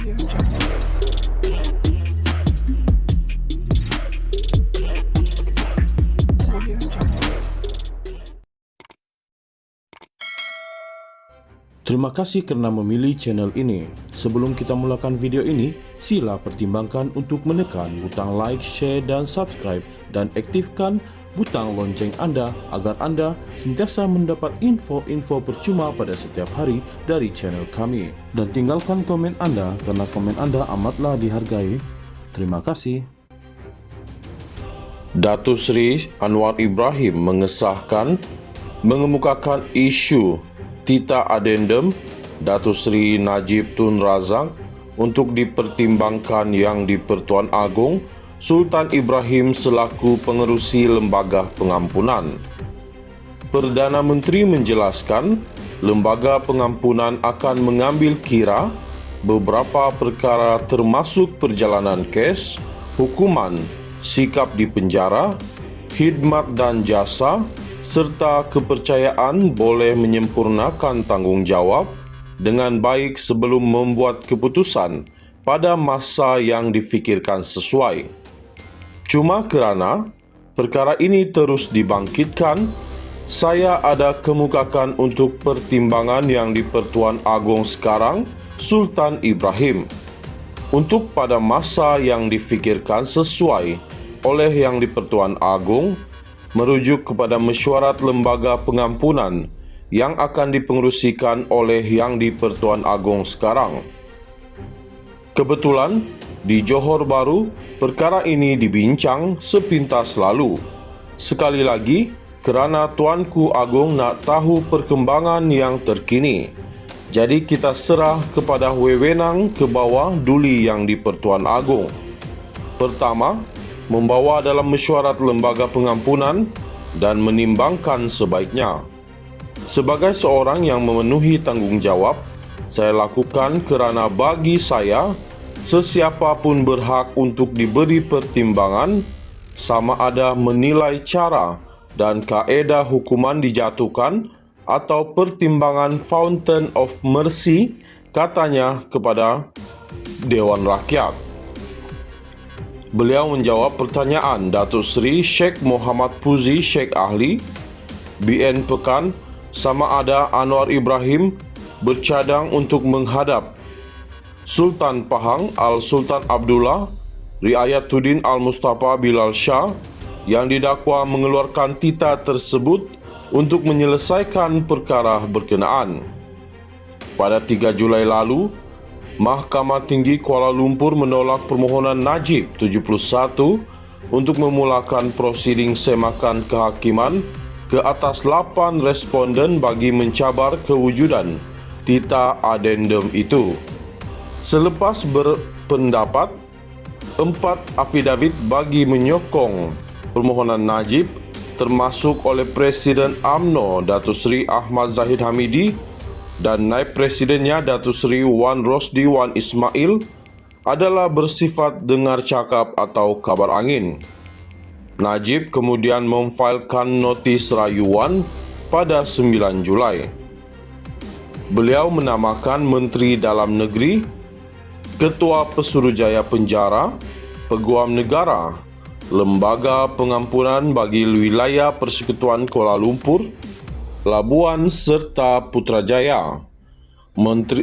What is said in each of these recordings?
Terima kasih kerana memilih channel ini. Sebelum kita mulakan video ini, sila pertimbangkan untuk menekan butang like, share dan subscribe dan aktifkan butang lonceng anda agar anda sentiasa mendapat info-info percuma pada setiap hari dari channel kami. Dan tinggalkan komen anda kerana komen anda amatlah dihargai. Terima kasih. Datuk Seri Anwar Ibrahim mengemukakan isu Tita Adendum Datuk Seri Najib Tun Razak untuk dipertimbangkan yang di-Pertuan Agong Sultan Ibrahim selaku pengerusi Lembaga Pengampunan. Perdana Menteri menjelaskan Lembaga Pengampunan akan mengambil kira beberapa perkara termasuk perjalanan kes, hukuman, sikap di penjara, khidmat dan jasa, serta kepercayaan boleh menyempurnakan tanggungjawab dengan baik sebelum membuat keputusan pada masa yang difikirkan sesuai. Cuma kerana perkara ini terus dibangkitkan, saya ada kemukakan untuk pertimbangan yang di-Pertuan Agong sekarang, Sultan Ibrahim, untuk pada masa yang difikirkan sesuai oleh yang di-Pertuan Agong, merujuk kepada mesyuarat Lembaga Pengampunan yang akan dipengerusikan oleh yang di-Pertuan Agong sekarang. Kebetulan, di Johor Bahru, perkara ini dibincang sepintas lalu. Sekali lagi, kerana Tuanku Agong nak tahu perkembangan yang terkini. Jadi kita serah kepada wewenang ke bawah duli yang di-Pertuan Agong. Pertama, membawa dalam mesyuarat Lembaga Pengampunan dan menimbangkan sebaiknya. Sebagai seorang yang memenuhi tanggungjawab, saya lakukan kerana bagi saya, sesiapa pun berhak untuk diberi pertimbangan sama ada menilai cara dan kaedah hukuman dijatuhkan atau pertimbangan Fountain of Mercy, katanya kepada Dewan Rakyat. Beliau menjawab pertanyaan Datuk Seri Sheikh Muhammad Fuzi Sheikh Ahli, BN Pekan, sama ada Anwar Ibrahim bercadang untuk menghadap Sultan Pahang Al-Sultan Abdullah Riayatuddin Al-Mustafa Bilal Shah yang didakwa mengeluarkan tita tersebut untuk menyelesaikan perkara berkenaan. Pada 3 Julai lalu, Mahkamah Tinggi Kuala Lumpur menolak permohonan Najib 71 untuk memulakan prosiding semakan kehakiman ke atas 8 responden bagi mencabar kewujudan Tita Adendum itu. Selepas berpendapat, 4 afidavit bagi menyokong permohonan Najib termasuk oleh Presiden UMNO Datuk Seri Ahmad Zahid Hamidi dan Naib Presidennya Datuk Seri Wan Rosdi Wan Ismail adalah bersifat dengar cakap atau kabar angin. Najib kemudian memfailkan notis rayuan pada 9 Julai. Beliau menamakan Menteri Dalam Negeri, Ketua Pesuruhjaya Penjara, Peguam Negara, Lembaga Pengampunan bagi Wilayah Persekutuan Kuala Lumpur, Labuan serta Putrajaya,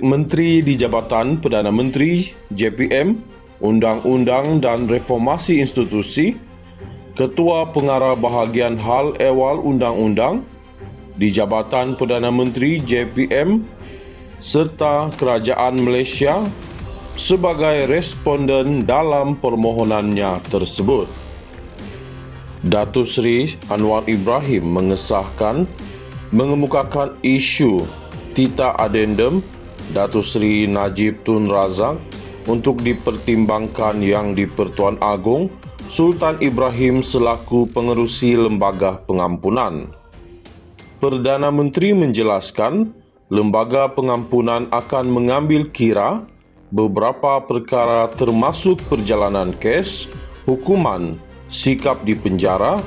Menteri di Jabatan Perdana Menteri, JPM, Undang-Undang dan Reformasi Institusi, Ketua Pengarah Bahagian Hal Ehwal Undang-Undang di Jabatan Perdana Menteri, JPM, serta Kerajaan Malaysia sebagai responden dalam permohonannya tersebut. Datuk Seri Anwar Ibrahim mengemukakan isu Tita Adendum Datuk Seri Najib Tun Razak untuk dipertimbangkan yang di-Pertuan Agong Sultan Ibrahim selaku pengerusi Lembaga Pengampunan. Perdana Menteri menjelaskan Lembaga Pengampunan akan mengambil kira beberapa perkara termasuk perjalanan kes, hukuman, sikap di penjara,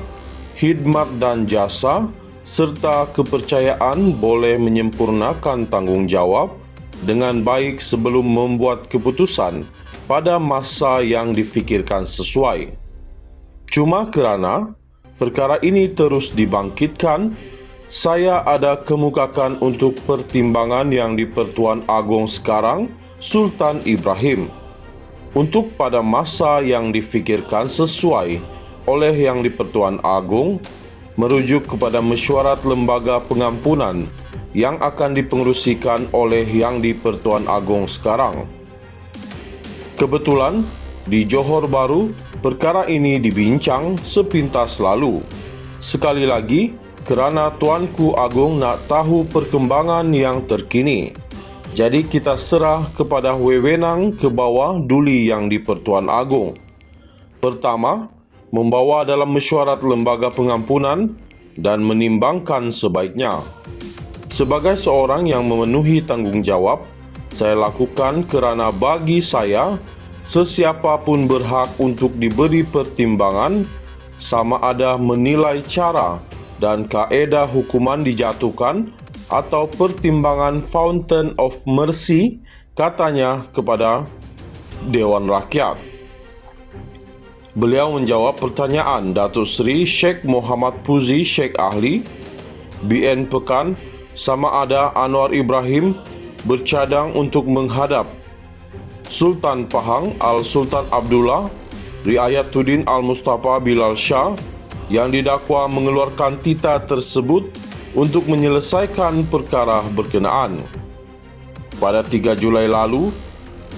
khidmat dan jasa, serta kepercayaan boleh menyempurnakan tanggungjawab dengan baik sebelum membuat keputusan pada masa yang difikirkan sesuai. Cuma kerana perkara ini terus dibangkitkan, saya ada kemukakan untuk pertimbangan yang di-Pertuan Agong sekarang, Sultan Ibrahim, untuk pada masa yang difikirkan sesuai oleh yang di-Pertuan Agong, merujuk kepada mesyuarat lembaga pengampunan yang akan dipengerusikan oleh yang di-Pertuan Agong sekarang. Kebetulan, di Johor Bahru, perkara ini dibincang sepintas lalu. Sekali lagi, kerana Tuanku Agong nak tahu perkembangan yang terkini. Jadi kita serah kepada wewenang ke bawah duli yang di-Pertuan Agong. Pertama, membawa dalam mesyuarat lembaga pengampunan dan menimbangkan sebaiknya. Sebagai seorang yang memenuhi tanggungjawab, saya lakukan kerana bagi saya, sesiapa pun berhak untuk diberi pertimbangan sama ada menilai cara dan kaedah hukuman dijatuhkan atau pertimbangan Fountain of Mercy, katanya kepada Dewan Rakyat. Beliau menjawab pertanyaan Datuk Seri Sheikh Muhammad Puzi Sheikh Ahli, BN Pekan, sama ada Anwar Ibrahim bercadang untuk menghadap Sultan Pahang Al-Sultan Abdullah Riayatuddin Al-Mustafa Bilal Shah yang didakwa mengeluarkan tita tersebut untuk menyelesaikan perkara berkenaan. Pada 3 Julai lalu,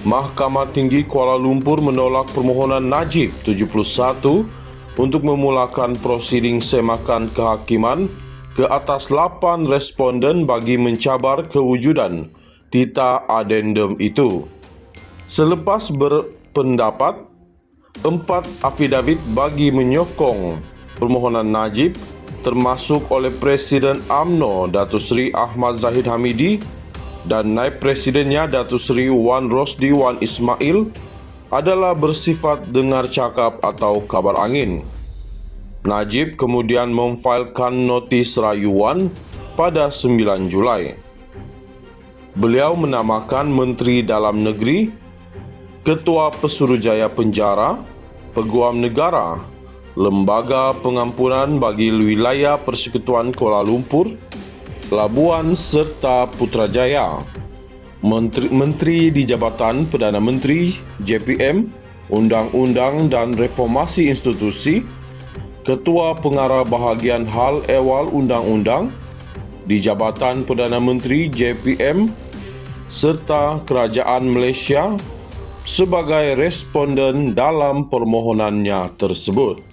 Mahkamah Tinggi Kuala Lumpur menolak permohonan Najib 71 untuk memulakan prosiding semakan kehakiman ke atas 8 responden bagi mencabar kewujudan tita adendum itu. Selepas berpendapat, 4 afidavit bagi menyokong permohonan Najib, termasuk oleh Presiden UMNO Datuk Seri Ahmad Zahid Hamidi dan Naib Presidennya Datuk Seri Wan Rosdi Wan Ismail, adalah bersifat dengar cakap atau kabar angin. Najib kemudian memfailkan notis rayuan pada 9 Julai. Beliau menamakan Menteri Dalam Negeri, Ketua Pesuruhjaya Penjara, Peguam Negara, Lembaga Pengampunan bagi Wilayah Persekutuan Kuala Lumpur, Labuan serta Putrajaya, Menteri di Jabatan Perdana Menteri, JPM, Undang-Undang dan Reformasi Institusi, Ketua Pengarah Bahagian Hal Ehwal Undang-Undang di Jabatan Perdana Menteri, JPM, serta Kerajaan Malaysia sebagai responden dalam permohonannya tersebut.